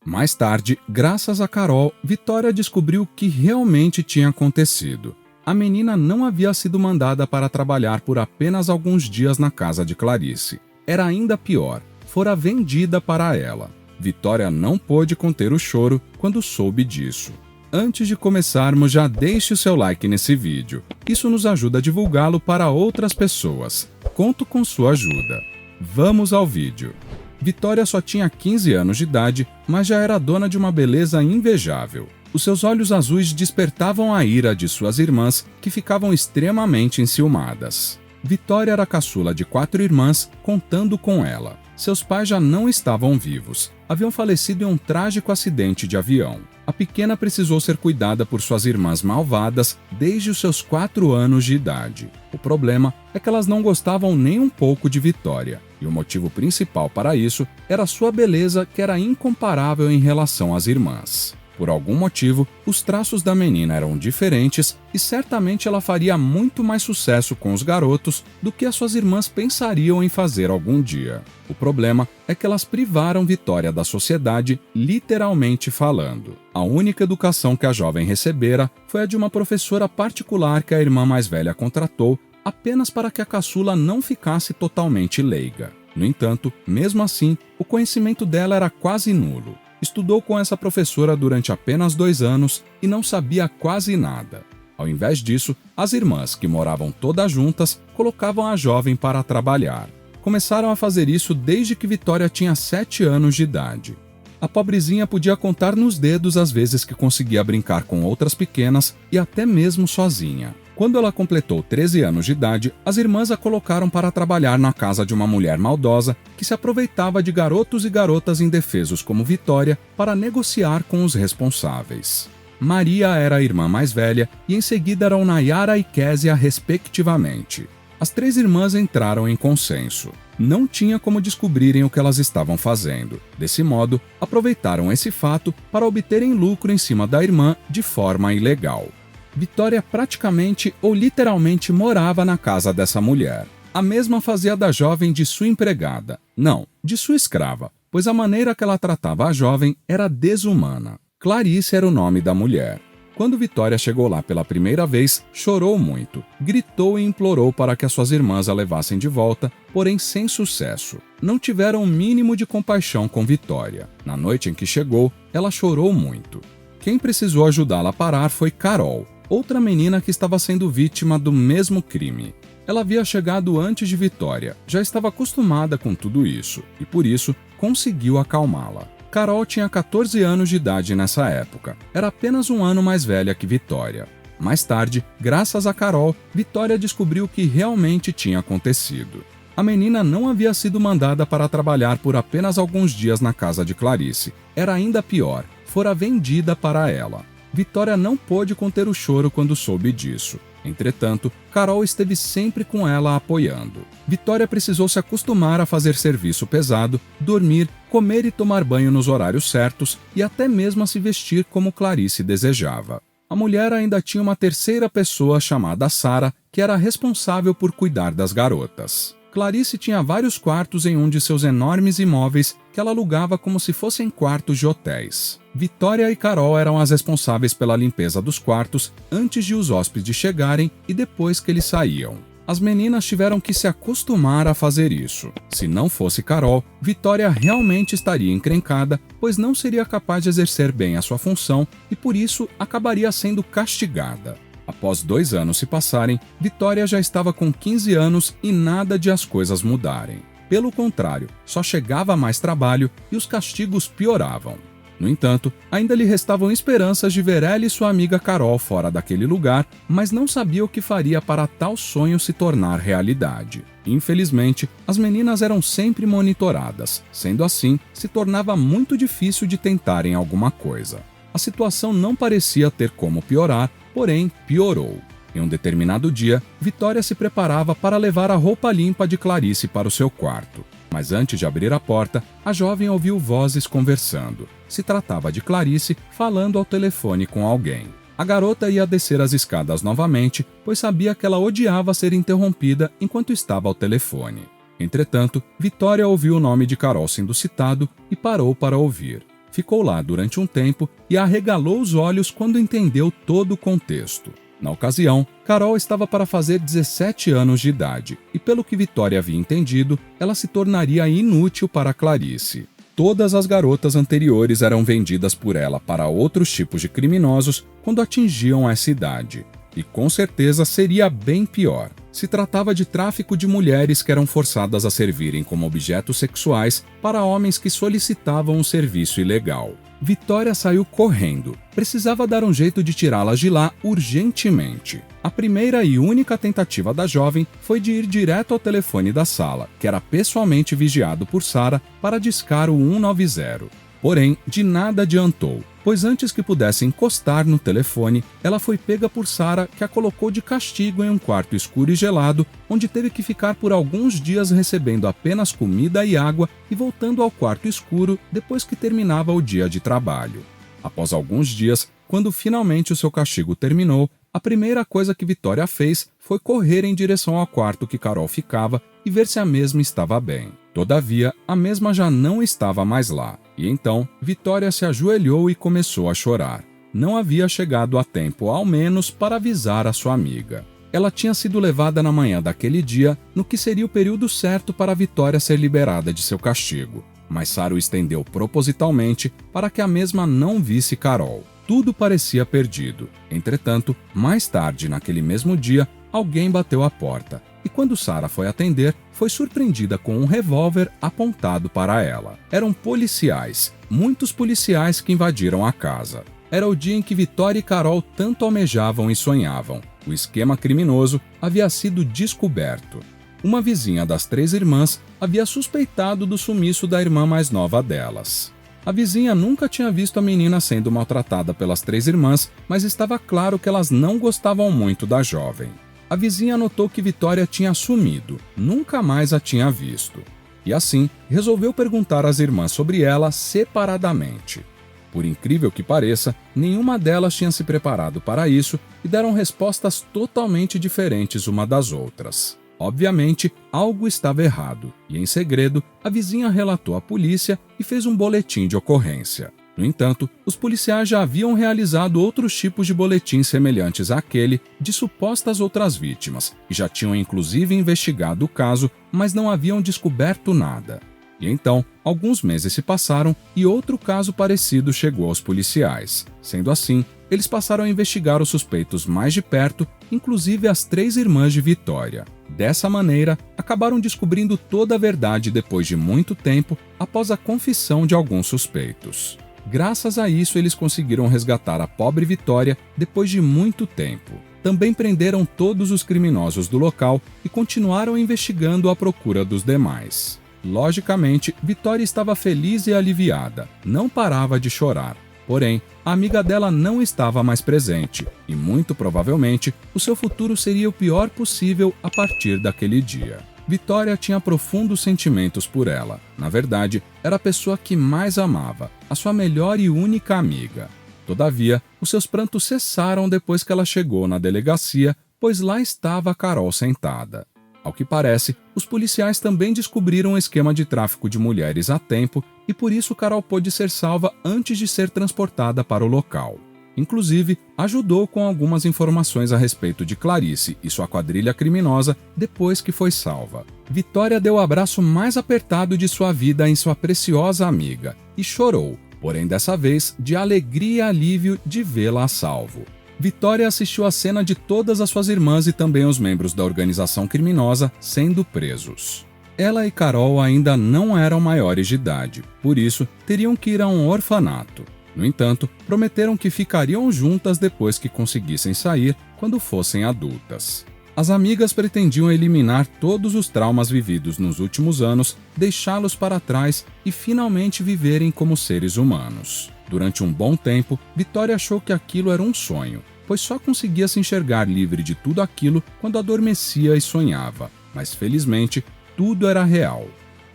Mais tarde, graças a Carol, Vitória descobriu o que realmente tinha acontecido. A menina não havia sido mandada para trabalhar por apenas alguns dias na casa de Clarice. Era ainda pior, fora vendida para ela. Vitória não pôde conter o choro quando soube disso. Antes de começarmos, já deixe o seu like nesse vídeo. Isso nos ajuda a divulgá-lo para outras pessoas. Conto com sua ajuda. Vamos ao vídeo. Vitória só tinha 15 anos de idade, mas já era dona de uma beleza invejável. Os seus olhos azuis despertavam a ira de suas irmãs, que ficavam extremamente enciumadas. Vitória era a caçula de 4 irmãs, contando com ela. Seus pais já não estavam vivos. Haviam falecido em um trágico acidente de avião. A pequena precisou ser cuidada por suas irmãs malvadas desde os seus 4 anos de idade. O problema é que elas não gostavam nem um pouco de Vitória, e o motivo principal para isso era sua beleza, que era incomparável em relação às irmãs. Por algum motivo, os traços da menina eram diferentes e certamente ela faria muito mais sucesso com os garotos do que as suas irmãs pensariam em fazer algum dia. O problema é que elas privaram Vitória da sociedade, literalmente falando. A única educação que a jovem recebera foi a de uma professora particular que a irmã mais velha contratou apenas para que a caçula não ficasse totalmente leiga. No entanto, mesmo assim, o conhecimento dela era quase nulo. Estudou com essa professora durante apenas 2 anos e não sabia quase nada. Ao invés disso, as irmãs, que moravam todas juntas, colocavam a jovem para trabalhar. Começaram a fazer isso desde que Vitória tinha 7 anos de idade. A pobrezinha podia contar nos dedos as vezes que conseguia brincar com outras pequenas e até mesmo sozinha. Quando ela completou 13 anos de idade, as irmãs a colocaram para trabalhar na casa de uma mulher maldosa que se aproveitava de garotos e garotas indefesos como Vitória para negociar com os responsáveis. Maria era a irmã mais velha e em seguida eram Nayara e Késia, respectivamente. As 3 irmãs entraram em consenso. Não tinha como descobrirem o que elas estavam fazendo. Desse modo, aproveitaram esse fato para obterem lucro em cima da irmã de forma ilegal. Vitória praticamente ou literalmente morava na casa dessa mulher. A mesma fazia da jovem de sua empregada. Não, de sua escrava, pois a maneira que ela tratava a jovem era desumana. Clarice era o nome da mulher. Quando Vitória chegou lá pela primeira vez, chorou muito. Gritou e implorou para que as suas irmãs a levassem de volta, porém sem sucesso. Não tiveram o mínimo de compaixão com Vitória. Na noite em que chegou, ela chorou muito. Quem precisou ajudá-la a parar foi Carol, outra menina que estava sendo vítima do mesmo crime. Ela havia chegado antes de Vitória, já estava acostumada com tudo isso, e por isso conseguiu acalmá-la. Carol tinha 14 anos de idade nessa época, era apenas um ano mais velha que Vitória. Mais tarde, graças a Carol, Vitória descobriu o que realmente tinha acontecido. A menina não havia sido mandada para trabalhar por apenas alguns dias na casa de Clarice. Era ainda pior, fora vendida para ela. Vitória não pôde conter o choro quando soube disso. Entretanto, Carol esteve sempre com ela apoiando. Vitória precisou se acostumar a fazer serviço pesado, dormir, comer e tomar banho nos horários certos e até mesmo a se vestir como Clarice desejava. A mulher ainda tinha uma terceira pessoa chamada Sara, que era responsável por cuidar das garotas. Clarice tinha vários quartos em um de seus enormes imóveis que ela alugava como se fossem quartos de hotéis. Vitória e Carol eram as responsáveis pela limpeza dos quartos antes de os hóspedes chegarem e depois que eles saíam. As meninas tiveram que se acostumar a fazer isso. Se não fosse Carol, Vitória realmente estaria encrencada, pois não seria capaz de exercer bem a sua função e por isso acabaria sendo castigada. Após 2 anos se passarem, Vitória já estava com 15 anos e nada de as coisas mudarem. Pelo contrário, só chegava mais trabalho e os castigos pioravam. No entanto, ainda lhe restavam esperanças de ver ela e sua amiga Carol fora daquele lugar, mas não sabia o que faria para tal sonho se tornar realidade. Infelizmente, as meninas eram sempre monitoradas, sendo assim, se tornava muito difícil de tentarem alguma coisa. A situação não parecia ter como piorar, porém piorou. Em um determinado dia, Vitória se preparava para levar a roupa limpa de Clarice para o seu quarto. Mas antes de abrir a porta, a jovem ouviu vozes conversando. Se tratava de Clarice falando ao telefone com alguém. A garota ia descer as escadas novamente, pois sabia que ela odiava ser interrompida enquanto estava ao telefone. Entretanto, Vitória ouviu o nome de Carol sendo citado e parou para ouvir. ficou lá durante um tempo e arregalou os olhos quando entendeu todo o contexto. Na ocasião, Carol estava para fazer 17 anos de idade e, pelo que Vitória havia entendido, ela se tornaria inútil para Clarice. Todas as garotas anteriores eram vendidas por ela para outros tipos de criminosos quando atingiam essa idade. E com certeza seria bem pior. Se tratava de tráfico de mulheres que eram forçadas a servirem como objetos sexuais para homens que solicitavam um serviço ilegal. Vitória saiu correndo. Precisava dar um jeito de tirá-las de lá urgentemente. A primeira e única tentativa da jovem foi de ir direto ao telefone da sala, que era pessoalmente vigiado por Sara, para discar o 190. Porém, de nada adiantou, pois antes que pudesse encostar no telefone, ela foi pega por Sara, que a colocou de castigo em um quarto escuro e gelado, onde teve que ficar por alguns dias recebendo apenas comida e água e voltando ao quarto escuro depois que terminava o dia de trabalho. Após alguns dias, quando finalmente o seu castigo terminou, a primeira coisa que Vitória fez foi correr em direção ao quarto que Carol ficava e ver se a mesma estava bem. Todavia, a mesma já não estava mais lá, e então Vitória se ajoelhou e começou a chorar. Não havia chegado a tempo, ao menos, para avisar a sua amiga. Ela tinha sido levada na manhã daquele dia, no que seria o período certo para Vitória ser liberada de seu castigo, mas Sara o estendeu propositalmente para que a mesma não visse Carol. Tudo parecia perdido. Entretanto, mais tarde naquele mesmo dia, alguém bateu à porta, e quando Sara foi atender, foi surpreendida com um revólver apontado para ela. Eram policiais, muitos policiais que invadiram a casa. Era o dia em que Vitória e Carol tanto almejavam e sonhavam. O esquema criminoso havia sido descoberto. Uma vizinha das 3 irmãs havia suspeitado do sumiço da irmã mais nova delas. A vizinha nunca tinha visto a menina sendo maltratada pelas 3 irmãs, mas estava claro que elas não gostavam muito da jovem. A vizinha notou que Vitória tinha sumido, nunca mais a tinha visto. E assim, resolveu perguntar às irmãs sobre ela separadamente. Por incrível que pareça, nenhuma delas tinha se preparado para isso e deram respostas totalmente diferentes uma das outras. Obviamente, algo estava errado, e em segredo, a vizinha relatou à polícia e fez um boletim de ocorrência. No entanto, os policiais já haviam realizado outros tipos de boletins semelhantes àquele de supostas outras vítimas, e já tinham inclusive investigado o caso, mas não haviam descoberto nada. E então, alguns meses se passaram e outro caso parecido chegou aos policiais. Sendo assim, eles passaram a investigar os suspeitos mais de perto, inclusive as 3 irmãs de Vitória. Dessa maneira, acabaram descobrindo toda a verdade depois de muito tempo, após a confissão de alguns suspeitos. Graças a isso, eles conseguiram resgatar a pobre Vitória depois de muito tempo. Também prenderam todos os criminosos do local e continuaram investigando à procura dos demais. Logicamente, Vitória estava feliz e aliviada, não parava de chorar. Porém, a amiga dela não estava mais presente e, muito provavelmente, o seu futuro seria o pior possível a partir daquele dia. Vitória tinha profundos sentimentos por ela. Na verdade, era a pessoa que mais amava, a sua melhor e única amiga. Todavia, os seus prantos cessaram depois que ela chegou na delegacia, pois lá estava a Carol sentada. Ao que parece, os policiais também descobriram um esquema de tráfico de mulheres a tempo e por isso Carol pôde ser salva antes de ser transportada para o local. Inclusive, ajudou com algumas informações a respeito de Clarice e sua quadrilha criminosa depois que foi salva. Vitória deu o abraço mais apertado de sua vida em sua preciosa amiga e chorou, porém dessa vez de alegria e alívio de vê-la a salvo. Vitória assistiu a cena de todas as suas irmãs e também os membros da organização criminosa sendo presos. Ela e Carol ainda não eram maiores de idade, por isso teriam que ir a um orfanato. No entanto, prometeram que ficariam juntas depois que conseguissem sair quando fossem adultas. As amigas pretendiam eliminar todos os traumas vividos nos últimos anos, deixá-los para trás e finalmente viverem como seres humanos. Durante um bom tempo, Vitória achou que aquilo era um sonho, pois só conseguia se enxergar livre de tudo aquilo quando adormecia e sonhava. Mas felizmente, tudo era real.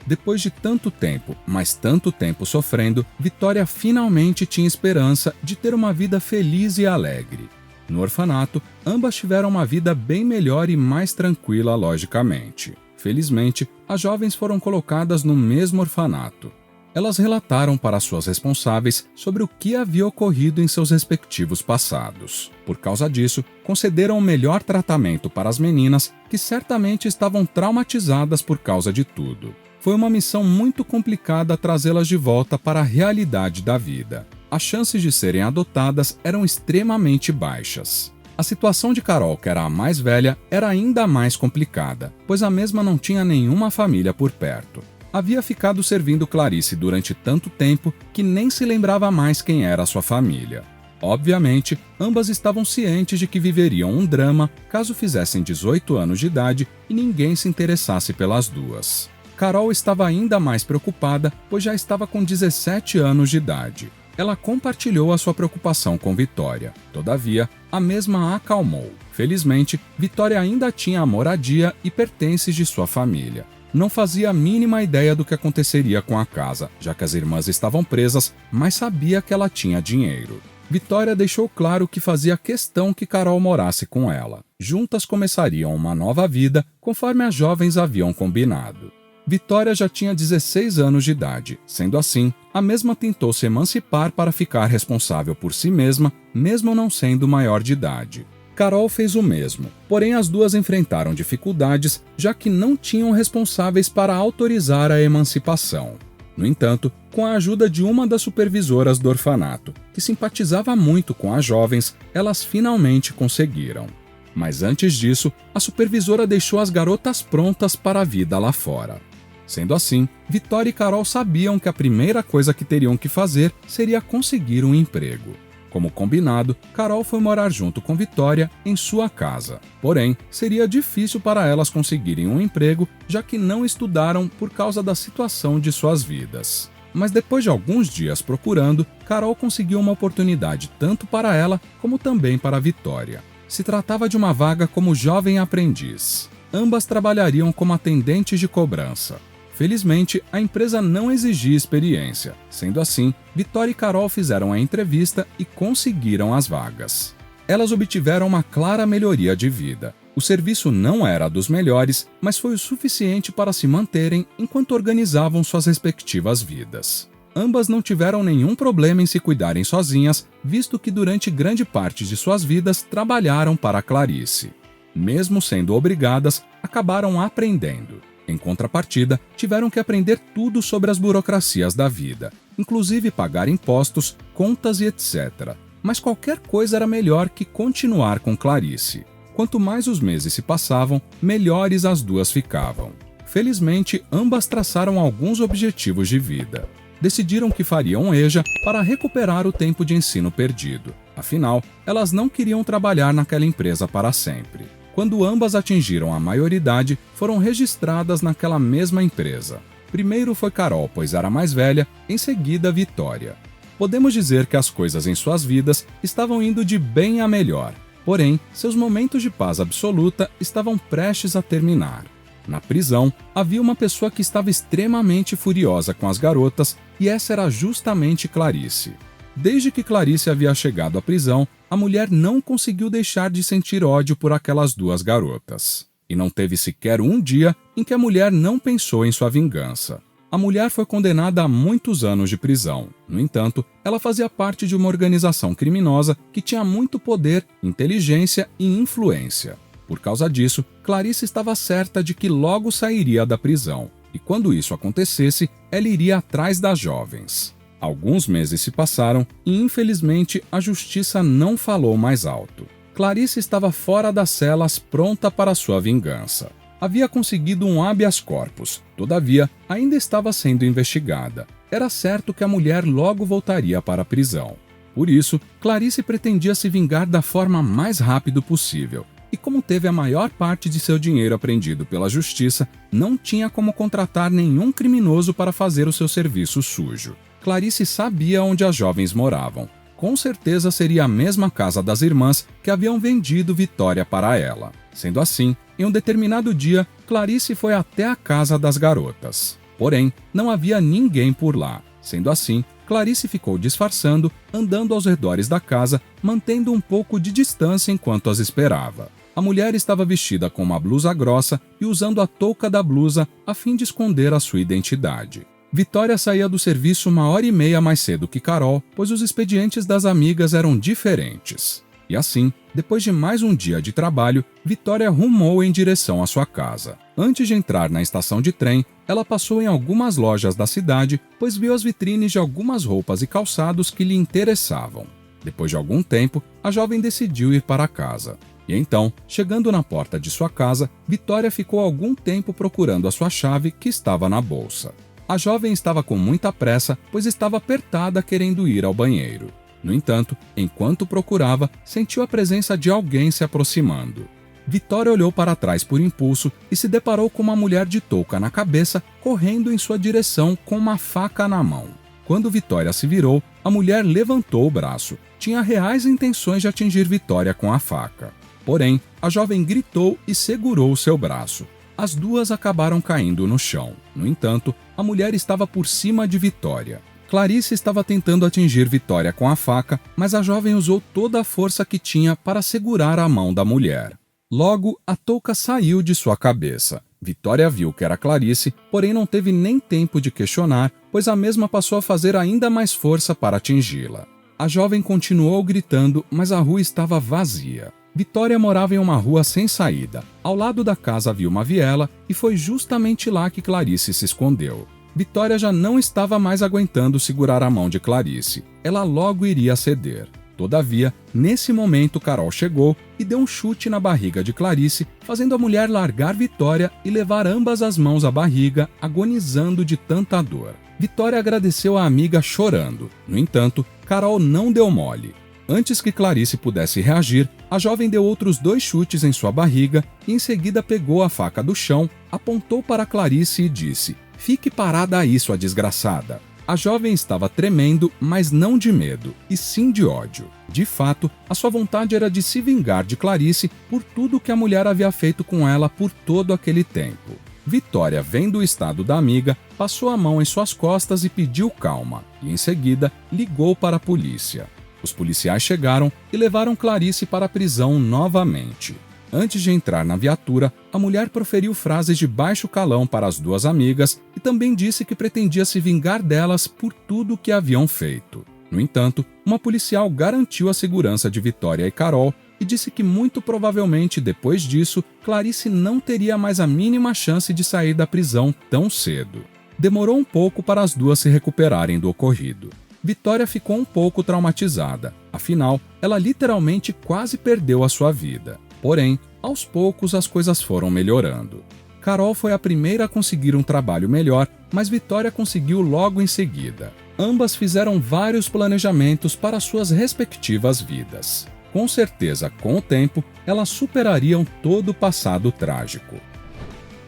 Depois de tanto tempo, mas tanto tempo sofrendo, Vitória finalmente tinha esperança de ter uma vida feliz e alegre. No orfanato, ambas tiveram uma vida bem melhor e mais tranquila, logicamente. Felizmente, as jovens foram colocadas no mesmo orfanato. Elas relataram para suas responsáveis sobre o que havia ocorrido em seus respectivos passados. Por causa disso, concederam o melhor tratamento para as meninas, que certamente estavam traumatizadas por causa de tudo. Foi uma missão muito complicada trazê-las de volta para a realidade da vida. As chances de serem adotadas eram extremamente baixas. A situação de Carol, que era a mais velha, era ainda mais complicada, pois a mesma não tinha nenhuma família por perto. Havia ficado servindo Clarice durante tanto tempo que nem se lembrava mais quem era sua família. Obviamente, ambas estavam cientes de que viveriam um drama caso fizessem 18 anos de idade e ninguém se interessasse pelas duas. Carol estava ainda mais preocupada, pois já estava com 17 anos de idade. Ela compartilhou a sua preocupação com Vitória. Todavia, a mesma a acalmou. Felizmente, Vitória ainda tinha a moradia e pertences de sua família. Não fazia a mínima ideia do que aconteceria com a casa, já que as irmãs estavam presas, mas sabia que ela tinha dinheiro. Vitória deixou claro que fazia questão que Carol morasse com ela. Juntas começariam uma nova vida, conforme as jovens haviam combinado. Vitória já tinha 16 anos de idade. Sendo assim, a mesma tentou se emancipar para ficar responsável por si mesma, mesmo não sendo maior de idade. Carol fez o mesmo, porém as duas enfrentaram dificuldades, já que não tinham responsáveis para autorizar a emancipação. No entanto, com a ajuda de uma das supervisoras do orfanato, que simpatizava muito com as jovens, elas finalmente conseguiram. Mas antes disso, a supervisora deixou as garotas prontas para a vida lá fora. Sendo assim, Vitória e Carol sabiam que a primeira coisa que teriam que fazer seria conseguir um emprego. Como combinado, Carol foi morar junto com Vitória em sua casa. Porém, seria difícil para elas conseguirem um emprego, já que não estudaram por causa da situação de suas vidas. Mas depois de alguns dias procurando, Carol conseguiu uma oportunidade tanto para ela como também para Vitória. Se tratava de uma vaga como jovem aprendiz. Ambas trabalhariam como atendentes de cobrança. Felizmente, a empresa não exigia experiência. Sendo assim, Vitória e Carol fizeram a entrevista e conseguiram as vagas. Elas obtiveram uma clara melhoria de vida. O serviço não era dos melhores, mas foi o suficiente para se manterem enquanto organizavam suas respectivas vidas. Ambas não tiveram nenhum problema em se cuidarem sozinhas, visto que durante grande parte de suas vidas trabalharam para Clarice. Mesmo sendo obrigadas, acabaram aprendendo. Em contrapartida, tiveram que aprender tudo sobre as burocracias da vida, inclusive pagar impostos, contas e etc. Mas qualquer coisa era melhor que continuar com Clarice. Quanto mais os meses se passavam, melhores as duas ficavam. Felizmente, ambas traçaram alguns objetivos de vida. Decidiram que fariam EJA para recuperar o tempo de ensino perdido. Afinal, elas não queriam trabalhar naquela empresa para sempre. Quando ambas atingiram a maioridade, foram registradas naquela mesma empresa. Primeiro foi Carol, pois era mais velha, em seguida Vitória. Podemos dizer que as coisas em suas vidas estavam indo de bem a melhor, porém, seus momentos de paz absoluta estavam prestes a terminar. Na prisão, havia uma pessoa que estava extremamente furiosa com as garotas, e essa era justamente Clarice. Desde que Clarice havia chegado à prisão, a mulher não conseguiu deixar de sentir ódio por aquelas duas garotas. E não teve sequer um dia em que a mulher não pensou em sua vingança. A mulher foi condenada a muitos anos de prisão. No entanto, ela fazia parte de uma organização criminosa que tinha muito poder, inteligência e influência. Por causa disso, Clarice estava certa de que logo sairia da prisão. E quando isso acontecesse, ela iria atrás das jovens. Alguns meses se passaram e, infelizmente, a justiça não falou mais alto. Clarice estava fora das celas, pronta para sua vingança. Havia conseguido um habeas corpus, todavia, ainda estava sendo investigada. Era certo que a mulher logo voltaria para a prisão. Por isso, Clarice pretendia se vingar da forma mais rápida possível. E como teve a maior parte de seu dinheiro apreendido pela justiça, não tinha como contratar nenhum criminoso para fazer o seu serviço sujo. Clarice sabia onde as jovens moravam. Com certeza seria a mesma casa das irmãs que haviam vendido Vitória para ela. Sendo assim, em um determinado dia, Clarice foi até a casa das garotas. Porém, não havia ninguém por lá. Sendo assim, Clarice ficou disfarçando, andando aos redores da casa, mantendo um pouco de distância enquanto as esperava. A mulher estava vestida com uma blusa grossa e usando a touca da blusa a fim de esconder a sua identidade. Vitória saía do serviço 1h30 mais cedo que Carol, pois os expedientes das amigas eram diferentes. E assim, depois de mais um dia de trabalho, Vitória rumou em direção à sua casa. Antes de entrar na estação de trem, ela passou em algumas lojas da cidade, pois viu as vitrines de algumas roupas e calçados que lhe interessavam. Depois de algum tempo, a jovem decidiu ir para casa. E então, chegando na porta de sua casa, Vitória ficou algum tempo procurando a sua chave que estava na bolsa. A jovem estava com muita pressa, pois estava apertada querendo ir ao banheiro. No entanto, enquanto procurava, sentiu a presença de alguém se aproximando. Vitória olhou para trás por impulso e se deparou com uma mulher de touca na cabeça, correndo em sua direção com uma faca na mão. Quando Vitória se virou, a mulher levantou o braço. Tinha reais intenções de atingir Vitória com a faca. Porém, a jovem gritou e segurou seu braço. As duas acabaram caindo no chão. No entanto, a mulher estava por cima de Vitória. Clarice estava tentando atingir Vitória com a faca, mas a jovem usou toda a força que tinha para segurar a mão da mulher. Logo, a touca saiu de sua cabeça. Vitória viu que era Clarice, porém não teve nem tempo de questionar, pois a mesma passou a fazer ainda mais força para atingi-la. A jovem continuou gritando, mas a rua estava vazia. Vitória morava em uma rua sem saída. Ao lado da casa havia uma viela e foi justamente lá que Clarice se escondeu. Vitória já não estava mais aguentando segurar a mão de Clarice. Ela logo iria ceder. Todavia, nesse momento, Carol chegou e deu um chute na barriga de Clarice, fazendo a mulher largar Vitória e levar ambas as mãos à barriga, agonizando de tanta dor. Vitória agradeceu a amiga chorando. No entanto, Carol não deu mole. Antes que Clarice pudesse reagir, a jovem deu outros 2 chutes em sua barriga e em seguida pegou a faca do chão, apontou para Clarice e disse: "Fique parada aí, sua desgraçada." A jovem estava tremendo, mas não de medo, e sim de ódio. De fato, a sua vontade era de se vingar de Clarice por tudo que a mulher havia feito com ela por todo aquele tempo. Vitória, vendo o estado da amiga, passou a mão em suas costas e pediu calma, e em seguida ligou para a polícia. Os policiais chegaram e levaram Clarice para a prisão novamente. Antes de entrar na viatura, a mulher proferiu frases de baixo calão para as 2 amigas e também disse que pretendia se vingar delas por tudo o que haviam feito. No entanto, uma policial garantiu a segurança de Vitória e Carol e disse que muito provavelmente depois disso, Clarice não teria mais a mínima chance de sair da prisão tão cedo. Demorou um pouco para as duas se recuperarem do ocorrido. Vitória ficou um pouco traumatizada, afinal, ela literalmente quase perdeu a sua vida. Porém, aos poucos as coisas foram melhorando. Carol foi a primeira a conseguir um trabalho melhor, mas Vitória conseguiu logo em seguida. Ambas fizeram vários planejamentos para suas respectivas vidas. Com certeza, com o tempo, elas superariam todo o passado trágico.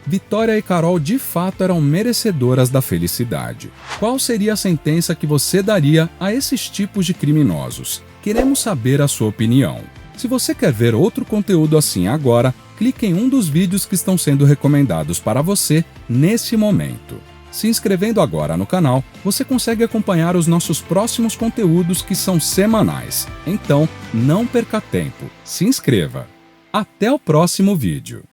Vitória e Carol de fato eram merecedoras da felicidade. Qual seria a sentença que você daria a esses tipos de criminosos? Queremos saber a sua opinião. Se você quer ver outro conteúdo assim agora, clique em um dos vídeos que estão sendo recomendados para você nesse momento. Se inscrevendo agora no canal, você consegue acompanhar os nossos próximos conteúdos que são semanais. Então, não perca tempo. Se inscreva. Até o próximo vídeo.